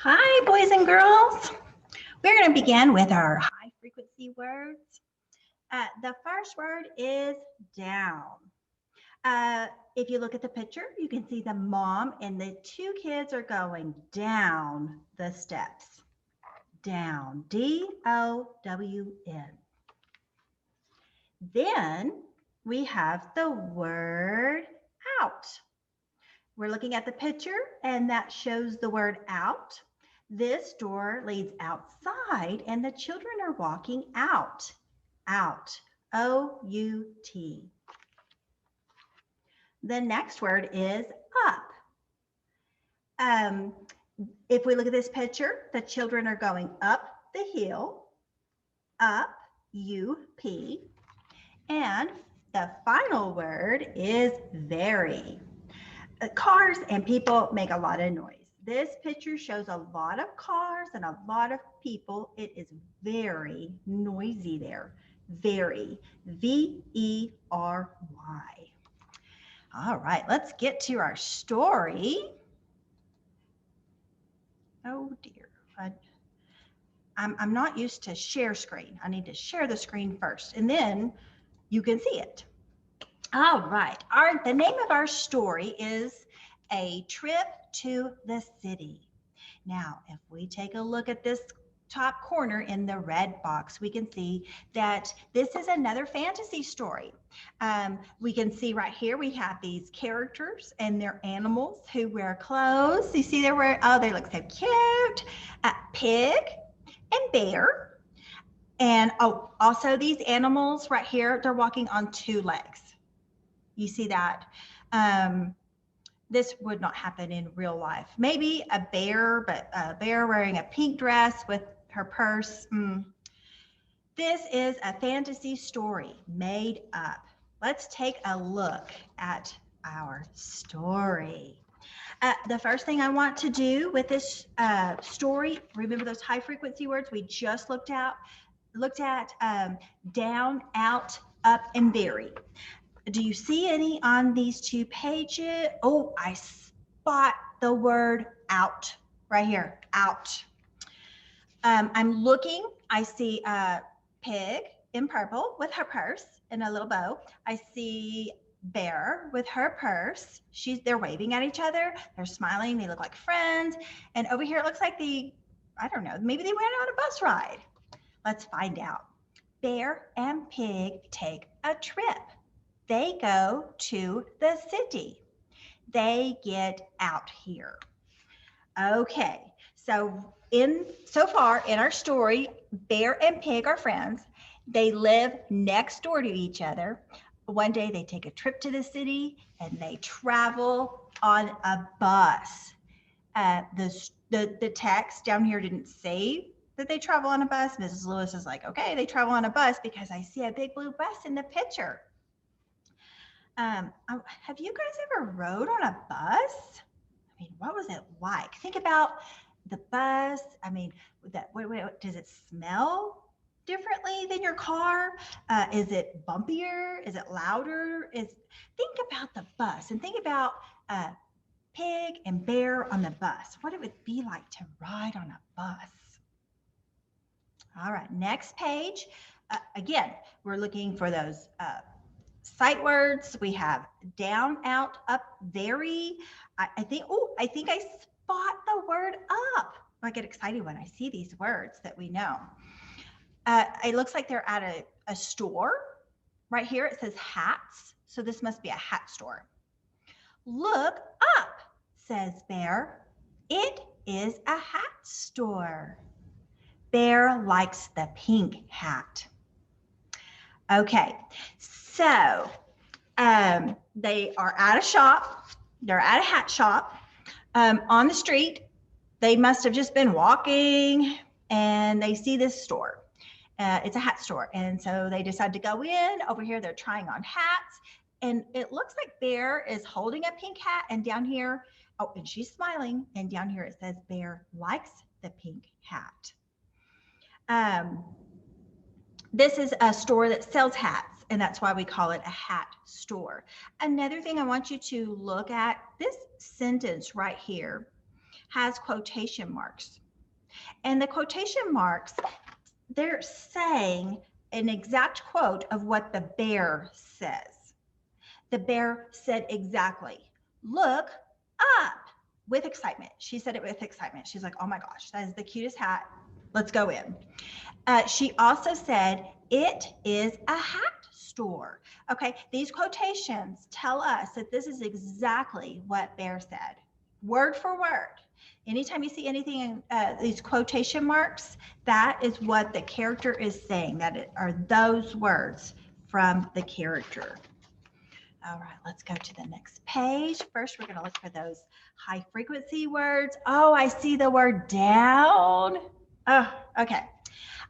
Hi, boys and girls. We're going to begin with our high frequency words. The first word is down. If you look at the picture, you can see the mom and the two kids are going down the steps. Down, D-O-W-N. Then we have the word out. We're looking at the picture and that shows the word out. This door leads outside and the children are walking out. Out. O-U-T. The next word is up. If we look at this picture, the children are going up the hill. Up, U-P. And the final word is very. Cars and people make a lot of noise. This picture shows a lot of cars and a lot of people. It is very noisy there. Very. V-E-R-Y. All right, let's get to our story. Oh dear. I'm not used to share screen. I need to share the screen first and then you can see it. All right, the name of our story is A Trip to the City. Now, if we take a look at this top corner in the red box, we can see that this is another fantasy story. We can see right here, we have these characters and their animals who wear clothes. You see they look so cute. Pig and bear. And also these animals right here, they're walking on two legs. You see that? This would not happen in real life. Maybe a bear, but a bear wearing a pink dress with her purse. This is a fantasy story made up. Let's take a look at our story. The first thing I want to do with this story, remember those high frequency words we just looked at down, out, up, and very. Do you see any on these two pages? Oh, I spot the word out right here, out. I'm looking, I see a pig in purple with her purse and a little bow. I see bear with her purse. They're waving at each other. They're smiling. They look like friends. And over here, it looks like I don't know, maybe they went on a bus ride. Let's find out. Bear and pig take a trip. They go to the city. They get out here. Okay, so far in our story, bear and pig are friends. They live next door to each other. One day they take a trip to the city and they travel on a bus. The text down here didn't say that they travel on a bus. Mrs. Lewis is like, okay, they travel on a bus because I see a big blue bus in the picture. Have you guys ever rode on a bus? I mean, what was it like? Think about the bus. I mean, does it smell differently than your car? Is it bumpier? Is it louder? Think about the bus and think about pig and bear on the bus. What it would be like to ride on a bus. All right, next page. Again, we're looking for those sight words. We have down, out, up, very. I think I spot the word up. I get excited when I see these words that we know. It looks like they're at a store. Right here it says hats, so this must be a hat store. Look up, says Bear. It is a hat store. Bear likes the pink hat. Okay, so they are at a shop. They're at a hat shop on the street. They must have just been walking and they see this store. It's a hat store. And so they decide to go in. Over here, they're trying on hats. And it looks like Bear is holding a pink hat. And down here, oh, and she's smiling. And down here it says Bear likes the pink hat. This is a store that sells hats, and that's why we call it a hat store. Another thing I want you to look at, this sentence right here. has quotation marks. And the quotation marks, they're saying an exact quote of what the bear says. The bear said exactly, "Look up," with excitement. She said it with excitement. She's like, "Oh my gosh, that is the cutest hat. Let's go in." She also said, "It is a hat store." Okay, these quotations tell us that this is exactly what Bear said, word for word. Anytime you see anything in these quotation marks, that is what the character is saying, that it are those words from the character. All right, let's go to the next page. First, we're going to look for those high frequency words. Oh, I see the word down. Oh, okay.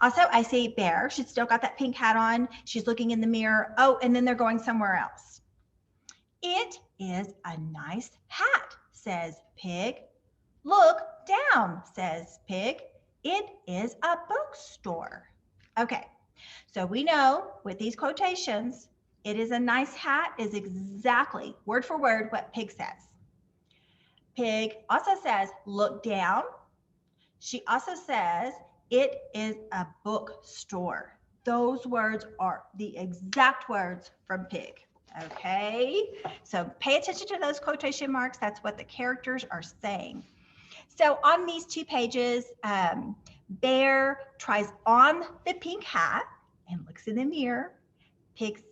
Also, I see Bear. She's still got that pink hat on. She's looking in the mirror. Oh, and then they're going somewhere else. "It is a nice hat," says Pig. "Look down," says Pig. "It is a bookstore." Okay, so we know with these quotations, "it is a nice hat" is exactly word for word what Pig says. Pig also says, "Look down." She also says, "It is a bookstore." Those words are the exact words from Pig. Okay, so pay attention to those quotation marks. That's what the characters are saying. So on these 2 pages, Bear tries on the pink hat and looks in the mirror. Pig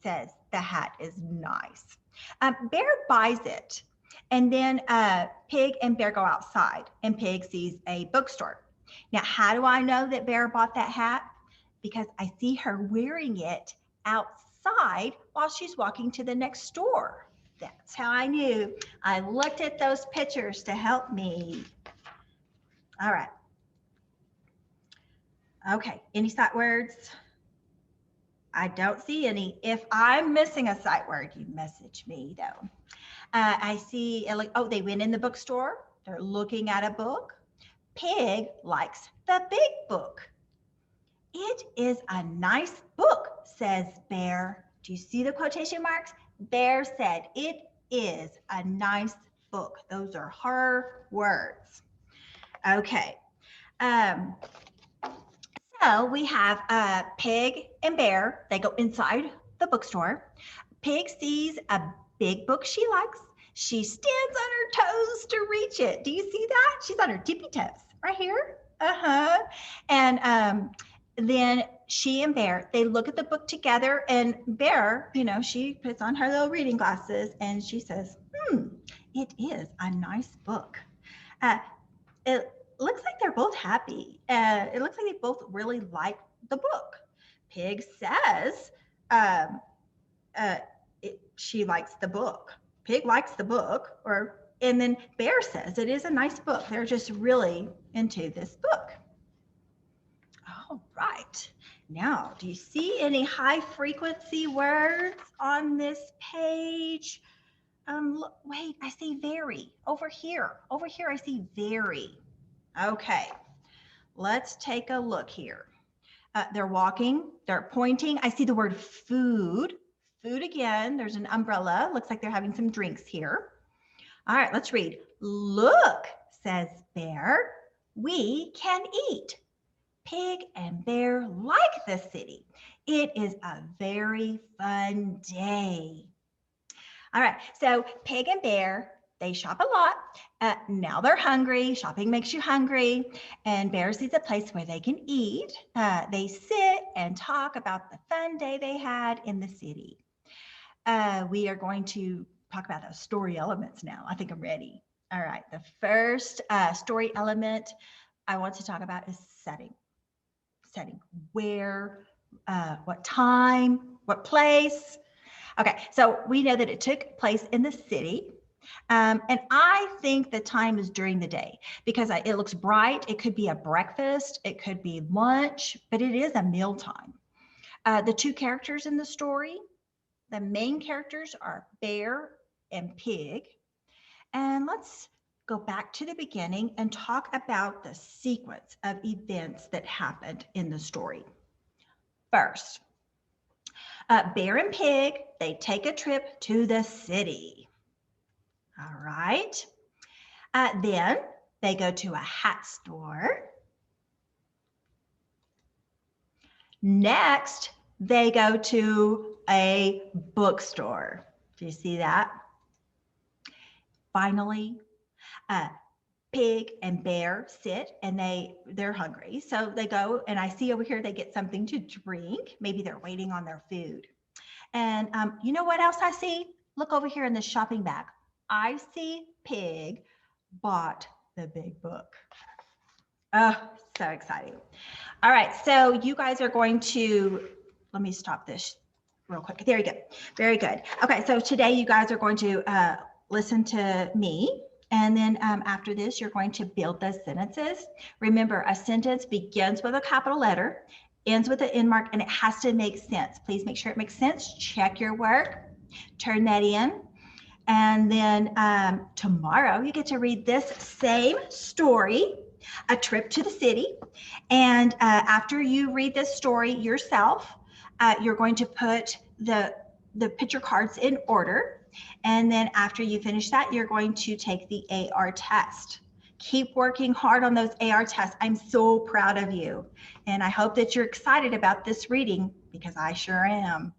says the hat is nice. Bear buys it. And then Pig and Bear go outside and Pig sees a bookstore. Now, how do I know that Bear bought that hat? Because I see her wearing it outside while she's walking to the next store. That's how I knew. I looked at those pictures to help me. All right. Okay, any sight words? I don't see any. If I'm missing a sight word, you message me though. I see, oh, they went in the bookstore. They're looking at a book. Pig likes the big book. "It is a nice book," says Bear. Do you see the quotation marks? Bear said, "It is a nice book." Those are her words. Okay. So we have Pig and Bear. They go inside the bookstore. Pig sees a big book she likes. She stands on her toes to reach it. Do you see that? She's on her tippy toes right here. And then she and Bear, they look at the book together, and Bear, she puts on her little reading glasses and she says, "It is a nice book." It looks like they're both happy. It looks like they both really like the book. Pig says she likes the book. Pig likes the book, and then Bear says it is a nice book. They're just really into this book. All right. Now, do you see any high frequency words on this page? Look, wait, I see very over here. Over here, I see very. Okay, let's take a look here. They're walking, they're pointing. I see the word food. Food again. There's an umbrella. Looks like they're having some drinks here. All right, let's read. "Look," says Bear, "we can eat." Pig and Bear like the city. It is a very fun day. All right, so Pig and Bear, they shop a lot. Now they're hungry. Shopping makes you hungry. And Bear sees a place where they can eat. They sit and talk about the fun day they had in the city. We are going to talk about those story elements now. I think I'm ready. All right, the first story element I want to talk about is setting. Setting. Where, what time, what place. Okay, so we know that it took place in the city. And I think the time is during the day because it looks bright. It could be a breakfast, it could be lunch, but it is a mealtime. The 2 characters in the story, the main characters are Bear and Pig. And let's go back to the beginning and talk about the sequence of events that happened in the story. First, Bear and Pig, they take a trip to the city. All right. Then they go to a hat store. Next, they go to a bookstore. Do you see that? Finally, Pig and Bear sit and they're hungry. So they go, and I see over here they get something to drink. Maybe they're waiting on their food. And you know what else I see? Look over here in the shopping bag. I see Pig bought the big book. Oh, so exciting. All right, so you guys are going to, let me stop this real quick. There you go. Very good. Okay, so today you guys are going to listen to me. And then after this, you're going to build the sentences. Remember, a sentence begins with a capital letter, ends with an end mark, and it has to make sense. Please make sure it makes sense. Check your work, turn that in. And then tomorrow you get to read this same story, A Trip to the City. And after you read this story yourself, you're going to put the picture cards in order. And then after you finish that, you're going to take the AR test. Keep working hard on those AR tests. I'm so proud of you. And I hope that you're excited about this reading because I sure am.